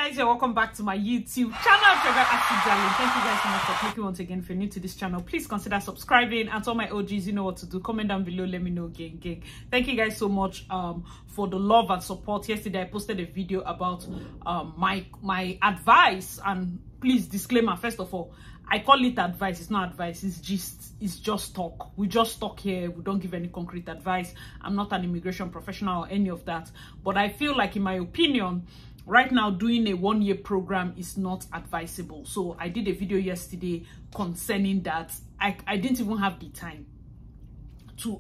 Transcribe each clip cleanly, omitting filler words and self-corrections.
guys, and welcome back to my YouTube channel. Thank you guys so much for clicking once again. If you're new to this channel, please consider subscribing. And to all my OGs, you know what to do. Comment down below, let me know, gang. Thank you guys so much for the love and support. Yesterday I posted a video about my advice, and please, disclaimer, first of all, I call it advice. It's not advice, it's just talk. We just talk here. We don't give any concrete advice. I'm not an immigration professional or any of that, but I feel like, in my opinion, right now doing a one-year program is not advisable. So I did a video yesterday concerning that. I didn't even have the time to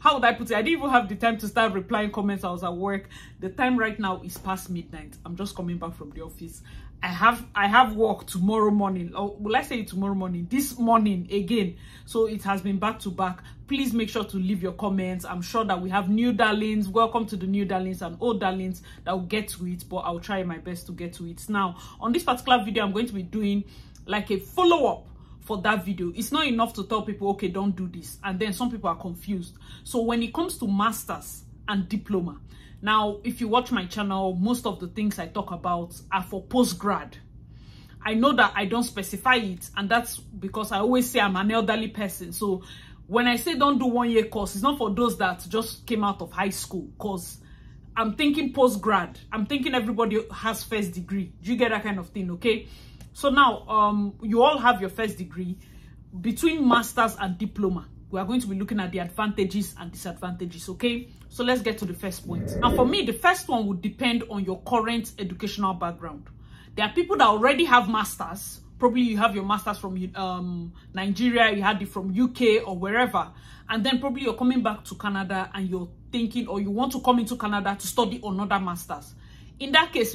how would I put it? I didn't even have the time to start replying comments. I was at work. The time right now is past midnight. I'm just coming back from the office. I have work tomorrow morning, or will I say tomorrow morning? This morning again. So it has been back to back. Please make sure to leave your comments. I'm sure that we have new darlings. Welcome to the new darlings and old darlings that will get to it, but I'll try my best to get to it. Now, on this particular video, I'm going to be doing like a follow-up for that video. It's not enough to tell people, okay, don't do this, and then some people are confused. So when it comes to masters and diploma, now if you watch my channel, most of the things I talk about are for post-grad. I know that I don't specify it, and that's because I always say I'm an elderly person. So when I say don't do one-year course, it's not for those that just came out of high school, because I'm thinking post-grad. I'm thinking everybody has first degree. Do you get that kind of thing? Okay, so now you all have your first degree. Between masters and diploma, we are going to be looking at the advantages and disadvantages. Okay, so let's get to the first point. Now, for me, the first one would depend on your current educational background. There are people that already have masters. Probably you have your masters from Nigeria, you had it from UK or wherever, and then probably you're coming back to Canada and you're thinking, or you want to come into Canada to study another masters. In that case,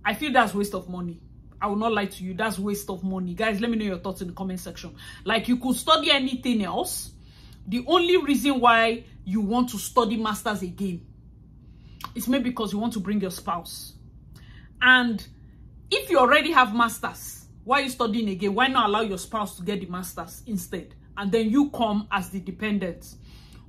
I feel that's waste of money. I will not lie to you, that's waste of money. Guys, let me know your thoughts in the comment section. Like, you could study anything else. The only reason why you want to study masters again is maybe because you want to bring your spouse. And if you already have masters, why are you studying again? Why not allow your spouse to get the masters instead, and then you come as the dependent?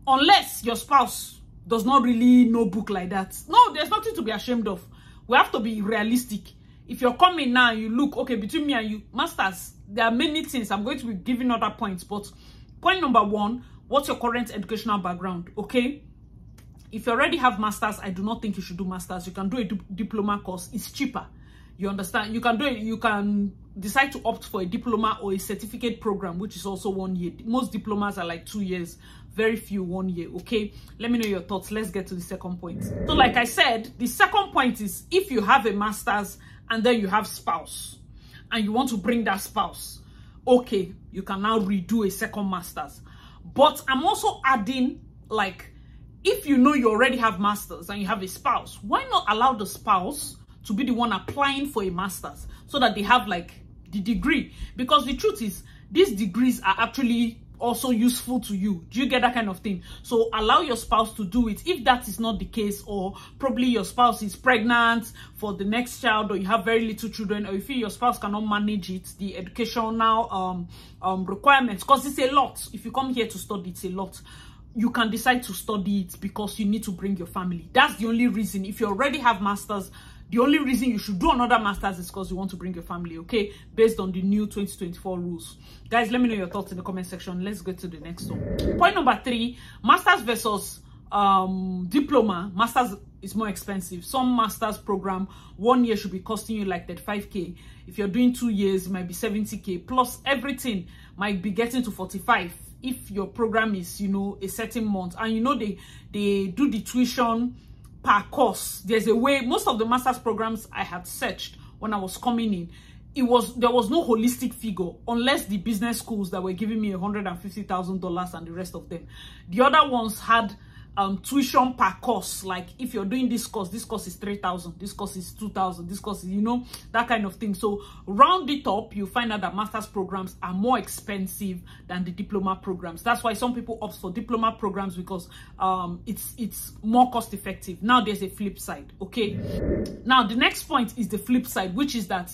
Unless your spouse does not really know book like that. No, there's nothing to be ashamed of. We have to be realistic. If you're coming now, you look, okay, between me and you, masters, there are many things. I'm going to be giving other points, but point number one, what's your current educational background? Okay, if you already have masters, I do not think you should do masters. You can do a diploma course. It's cheaper. You understand? You can do it. You can decide to opt for a diploma or a certificate program, which is also 1 year. Most diplomas are like 2 years. Very few 1 year. Okay, let me know your thoughts. Let's get to the second point. So like I said, the second point is, if you have a master's and then you have spouse and you want to bring that spouse, okay, you can now redo a second master's. But I'm also adding, like, if you know you already have masters and you have a spouse, why not allow the spouse to be the one applying for a master's, so that they have like the degree? Because the truth is, these degrees are actually also useful to you. Do you get that kind of thing? So allow your spouse to do it. If that is not the case, or probably your spouse is pregnant for the next child, or you have very little children, or you feel your spouse cannot manage it, the educational requirements, because it's a lot. If you come here to study, it's a lot. You can decide to study it because you need to bring your family. That's the only reason. If you already have masters, the only reason you should do another master's is because you want to bring your family, okay? Based on the new 2024 rules. Guys, let me know your thoughts in the comment section. Let's get to the next one. Point number 3, masters versus diploma. Masters is more expensive. Some masters program, 1 year should be costing you like 35K. If you're doing 2 years, it might be 70K. Plus everything might be getting to 45 if your program is, you know, a certain month. And you know, they do the tuition per course. There's a way. Most of the master's programs I had searched when I was coming in, there was no holistic figure, unless the business schools that were giving me $150,000 and the rest of them. The other ones had tuition per course. Like, if you're doing this course is 3,000, this course is 2,000, this course is, you know, that kind of thing. So round it up, you find out that master's programs are more expensive than the diploma programs. That's why some people opt for diploma programs, because it's more cost effective. Now there's a flip side. Okay, now the next point is the flip side, which is that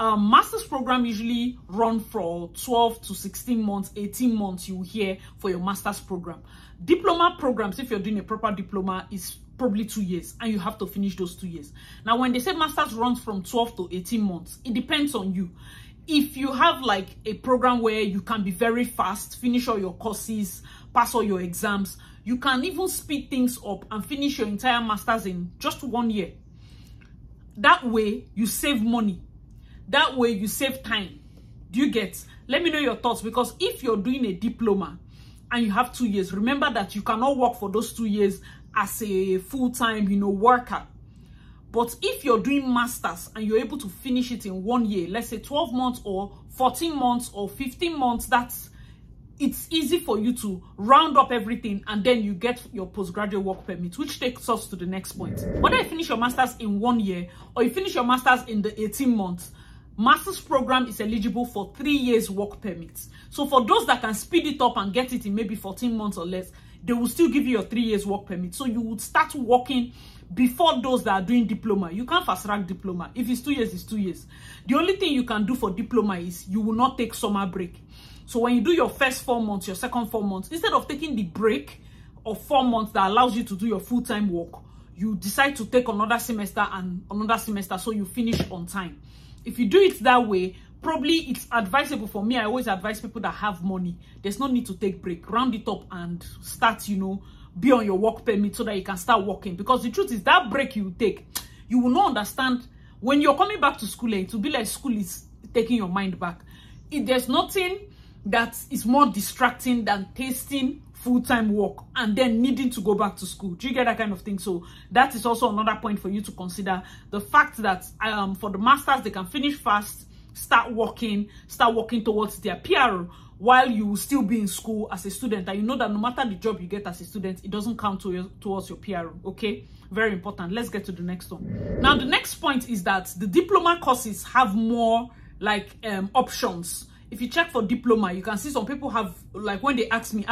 master's program usually run for 12 to 16 months, 18 months, you hear, for your master's program. Diploma programs, if you're doing a proper diploma, is probably 2 years, and you have to finish those 2 years. Now, when they say masters runs from 12 to 18 months, it depends on you. If you have like a program where you can be very fast, finish all your courses, pass all your exams, you can even speed things up and finish your entire masters in just 1 year. That way, you save money. That way, you save time. Do you get? Let me know your thoughts, because if you're doing a diploma and you have 2 years, remember that you cannot work for those 2 years as a full-time, worker. But if you're doing masters and you're able to finish it in 1 year, let's say 12 months or 14 months or 15 months, it's easy for you to round up everything, and then you get your postgraduate work permit, which takes us to the next point. Whether you finish your masters in 1 year or you finish your masters in the 18 months, master's program is eligible for 3 years work permits. So for those that can speed it up and get it in maybe 14 months or less, they will still give you your 3 years work permit. So you would start working before those that are doing diploma. You can't fast track diploma. If it's 2 years, it's 2 years. The only thing you can do for diploma is you will not take summer break. So when you do your first 4 months, your second 4 months, instead of taking the break of 4 months that allows you to do your full-time work, you decide to take another semester and another semester, so you finish on time. If you do it that way, probably it's advisable. For me, I always advise people that have money, there's no need to take break. Round it up and start, be on your work permit so that you can start working. Because the truth is, that break you take, you will not understand. When you're coming back to school, it will be like school is taking your mind back. There's nothing that is more distracting than tasting full-time work and then needing to go back to school. Do you get that kind of thing? So that is also another point for you to consider. The fact that for the masters, they can finish fast, start working towards their PRO while you will still be in school as a student. And you know that no matter the job you get as a student, it doesn't count towards your PRO. Okay, very important. Let's get to the next one. Now, the next point is that the diploma courses have more like options. If you check for diploma, you can see some people have, like when they ask me,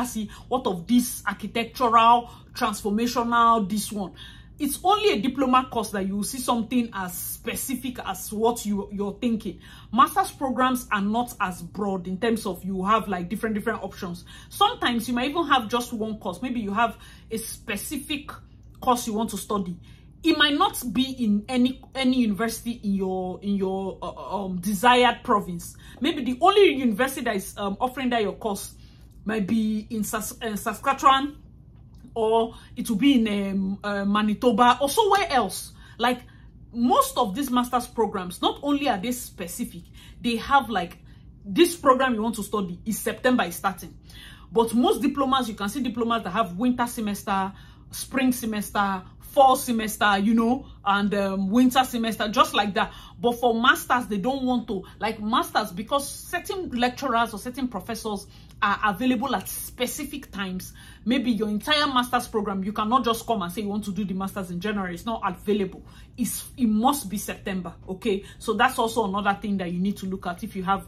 what of this architectural, transformational, this one. It's only a diploma course that you will see something as specific as what you're thinking. Master's programs are not as broad in terms of you have like different options. Sometimes you might even have just one course. Maybe you have a specific course you want to study. It might not be in any university in your desired province. Maybe the only university that is offering that your course might be in Saskatchewan, or it will be in Manitoba or somewhere else. Like most of these master's programs, not only are they specific, they have like this program you want to study is September is starting. But most diplomas, you can see diplomas that have winter semester, spring semester, fall semester, and winter semester, just like that. But for masters, they don't want to, like masters, because certain lecturers or certain professors are available at specific times. Maybe your entire master's program, you cannot just come and say you want to do the masters in January. It's not available. It must be September, okay? So that's also another thing that you need to look at. If you have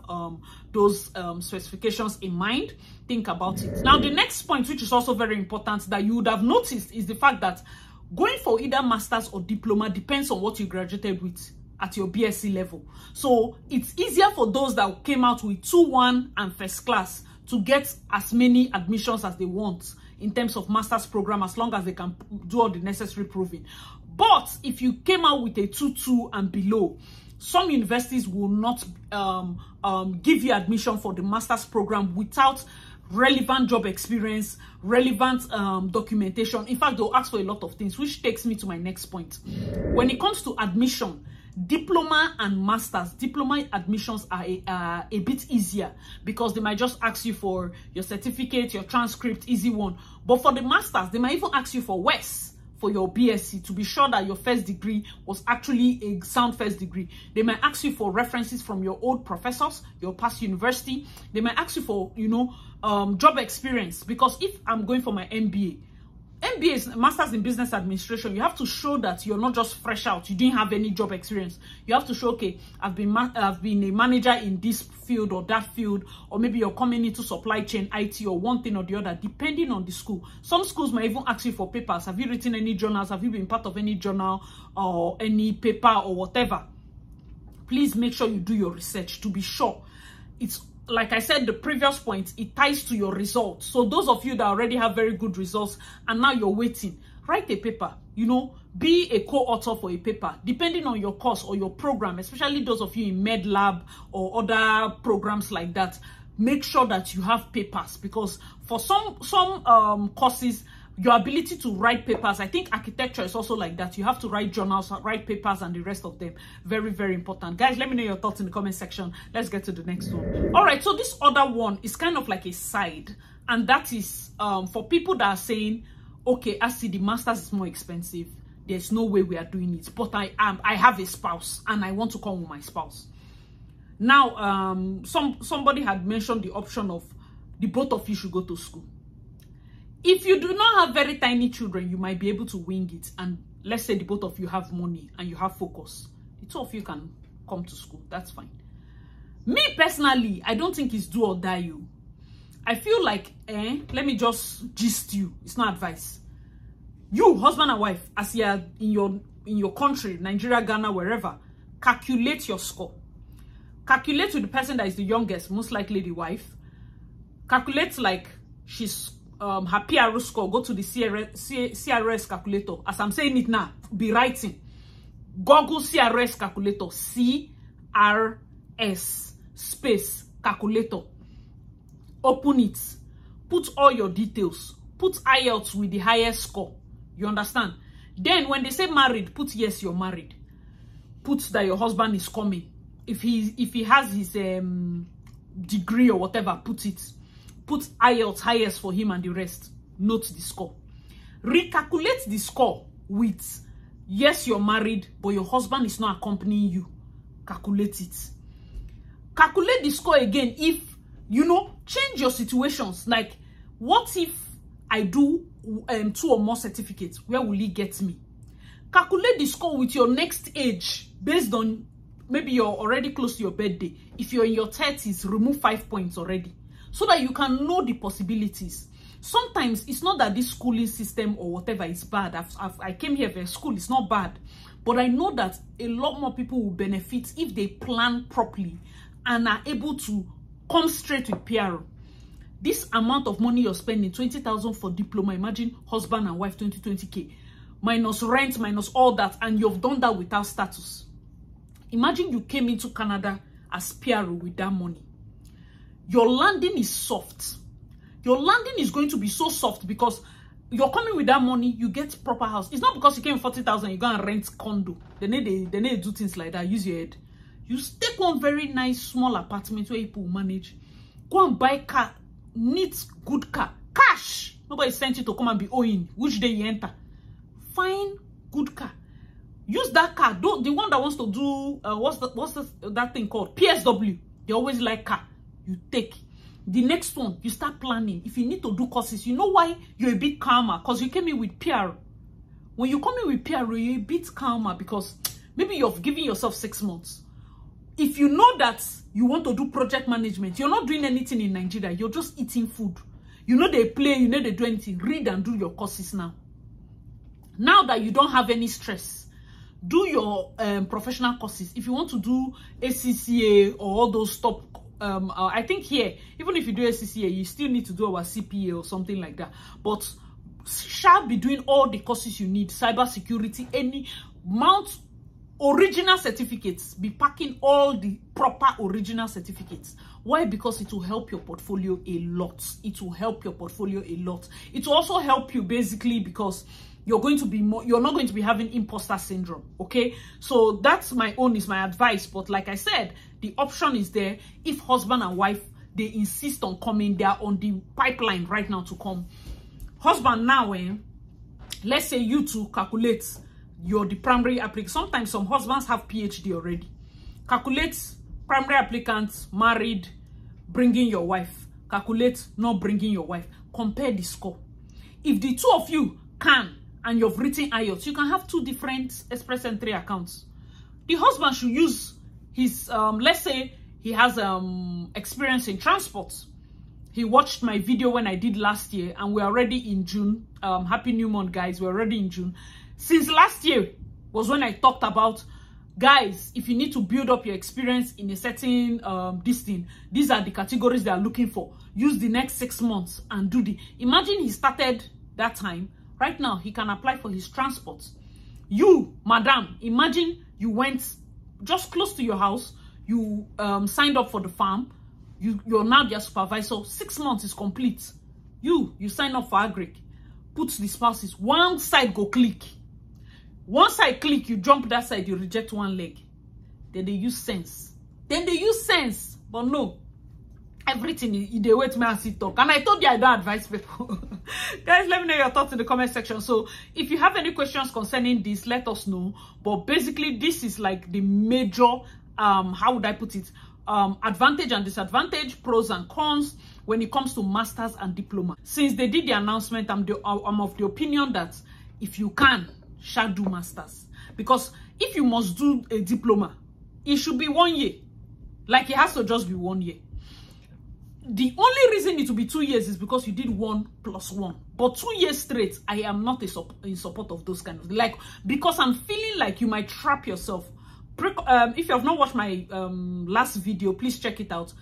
those specifications in mind, think about it. Now, the next point, which is also very important that you would have noticed, is the fact that going for either master's or diploma depends on what you graduated with at your BSc level. So it's easier for those that came out with 2-1 and first class to get as many admissions as they want in terms of master's program, as long as they can do all the necessary proving. But if you came out with a 2-2 and below, some universities will not give you admission for the master's program without relevant job experience, relevant documentation. In fact, they'll ask for a lot of things, which takes me to my next point. When it comes to admission, diploma and masters, diploma admissions are a bit easier because they might just ask you for your certificate, your transcript, easy one. But for the masters, they might even ask you for WES, for your BSc, to be sure that your first degree was actually a sound first degree. They might ask you for references from your old professors, your past university. They might ask you for, job experience, because if I'm going for my MBA is Masters in Business Administration, you have to show that you're not just fresh out, you didn't have any job experience. You have to show, okay, I've been a manager in this field or that field, or maybe you're coming into supply chain, IT, or one thing or the other, depending on the school. Some schools might even ask you for papers. Have you written any journals? Have you been part of any journal or any paper or whatever? Please make sure you do your research to be sure. It's like I said, the previous point, it ties to your results. So those of you that already have very good results and now you're waiting, write a paper. you know, be a co-author for a paper, depending on your course or your program, especially those of you in med lab or other programs like that. Make sure that you have papers, because for some courses, your ability to write papers, I think architecture is also like that. You have to write journals, write papers, and the rest of them. Very, very important. Guys, let me know your thoughts in the comment section. Let's get to the next one. All right, so this other one is kind of like a side, and that is for people that are saying, okay, I see the master's is more expensive. There's no way we are doing it, but I have a spouse and I want to come with my spouse. Now, somebody had mentioned the option of the both of you should go to school. If you do not have very tiny children, you might be able to wing it. And let's say the both of you have money and you have focus. The two of you can come to school. That's fine. Me personally, I don't think it's do or die you. I feel like, let me just gist you. It's not advice. You, husband and wife, as you are in your country, Nigeria, Ghana, wherever, calculate your score. Calculate with the person that is the youngest, most likely the wife. Calculate like she's her PRO score. Go to the CRS calculator. As I'm saying it now, be writing. Google CRS calculator. CRS space calculator. Open it. Put all your details. Put IELTS with the highest score. You understand? Then when they say married, put yes, you're married. Put that your husband is coming. If he has his degree or whatever, put it. Put IELTS highest for him and the rest. Note the score. Recalculate the score with yes, you're married, but your husband is not accompanying you. Calculate it. Calculate the score again if, you know, change your situations. Like, what if I do 2 or more certificates? Where will he get me? Calculate the score with your next age based on maybe you're already close to your birthday. If you're in your 30s, remove 5 points already, so that you can know the possibilities. Sometimes it's not that this schooling system or whatever is bad. I came here for school, it's not bad. But I know that a lot more people will benefit if they plan properly and are able to come straight with PRO. This amount of money you're spending, 20,000 for diploma, imagine husband and wife, 20K, minus rent, minus all that, and you've done that without status. Imagine you came into Canada as PRO with that money. Your landing is soft. Your landing is going to be so soft because you're coming with that money, you get proper house. It's not because you came 40,000, you go and rent condo. They need to do things like that. Use your head. You take one very nice small apartment where people manage. Go and buy car, neat, good car, cash. Nobody sent you to come and be owing. Which day you enter? Find good car. Use that car. The one that wants to do what's that thing called? PSW. They always like car. You take the next one. You start planning. If you need to do courses, you know why you're a bit calmer, because you came in with PR. When you come in with PR, you're a bit calmer because maybe you've given yourself 6 months. If you know that you want to do project management, you're not doing anything in Nigeria. You're just eating food. You know they play. You know they do anything. Read and do your courses now. Now that you don't have any stress, do your professional courses. If you want to do ACCA or all those top, I think here, even if you do ACCA, you still need to do our CPA or something like that. But shall be doing all the courses you need, cyber security, any mount original certificates. Be packing all the proper original certificates. Why? Because it will help your portfolio a lot. It will help your portfolio a lot. It will also help you basically because you're going to be more, you're not going to be having imposter syndrome. Okay, so that's my advice. But like I said, the option is there. If husband and wife, they insist on coming, they are on the pipeline right now to come. Husband now, let's say you two calculate you're the primary applicant. Sometimes some husbands have PhD already. Calculate primary applicants, married, bringing your wife. Calculate not bringing your wife. Compare the score. If the two of you can, and you've written IELTS, you can have 2 different Express Entry accounts. The husband should use his, let's say he has experience in transport. He watched my video when I did last year, and we're already in June. Happy New Month, guys. We're already in June. Since last year was when I talked about, guys, if you need to build up your experience in a certain these are the categories they are looking for. Use the next 6 months and do the. Imagine he started that time right now he can apply for his transport. You, madam, imagine you went just close to your house, you signed up for the farm, you're now their supervisor, 6 months is complete. You sign up for agric, put the spouses, one side go click. One side click, you jump that side, you reject one leg. Then they use sense. But no. Everything they wait me and see talk. And I told you I don't advise people. Guys, let me know your thoughts in the comment section. So if you have any questions concerning this, let us know. But basically, this is like the major, how would I put it? Advantage and disadvantage, pros and cons when it comes to masters and diploma. Since they did the announcement, I'm of the opinion that if you can, shall do masters. Because if you must do a diploma, it should be 1 year. Like it has to just be 1 year. The only reason it will be 2 years is because you did 1 + 1. But 2 years straight, I am not in support of those kind of, like, because I'm feeling like you might trap yourself. If you have not watched my last video, please check it out.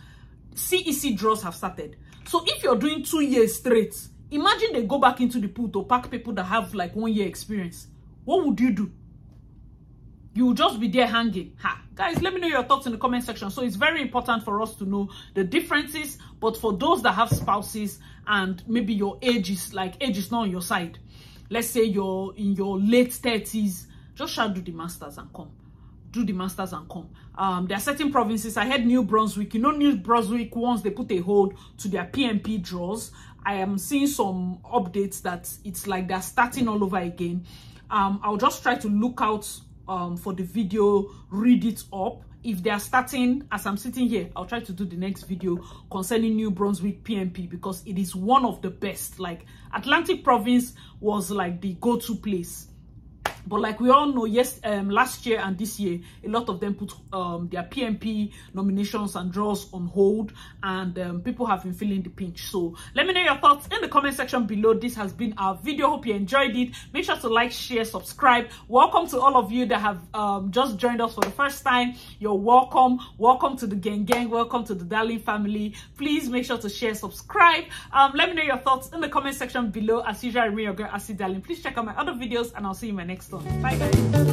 CEC draws have started. So if you're doing 2 years straight, imagine they go back into the pool to pack people that have like 1 year experience. What would you do? You will just be there hanging. Guys, let me know your thoughts in the comment section. So it's very important for us to know the differences. But for those that have spouses and maybe your age is not on your side, let's say you're in your late 30s, just shall do the masters and come. Do the masters and come. There are certain provinces. I had New Brunswick. You know, New Brunswick, once they put a hold to their PMP draws, I am seeing some updates that it's like they're starting all over again. I'll just try to look out for the video, read it up. If they are starting, as I'm sitting here, I'll try to do the next video concerning New Brunswick PMP because it is one of the best. Like Atlantic Province was like the go-to place. But like we all know, yes, last year and this year, a lot of them put their PMP nominations and draws on hold, and people have been feeling the pinch. So let me know your thoughts in the comment section below. This has been our video. Hope you enjoyed it. Make sure to like, share, subscribe. Welcome to all of you that have just joined us for the first time. You're welcome. Welcome to the gang. Welcome to the Darling family. Please make sure to share, subscribe. Let me know your thoughts in the comment section below. As usual, I remain your girl, Asi Darling. Please check out my other videos, and I'll see you in my next one. Bye guys.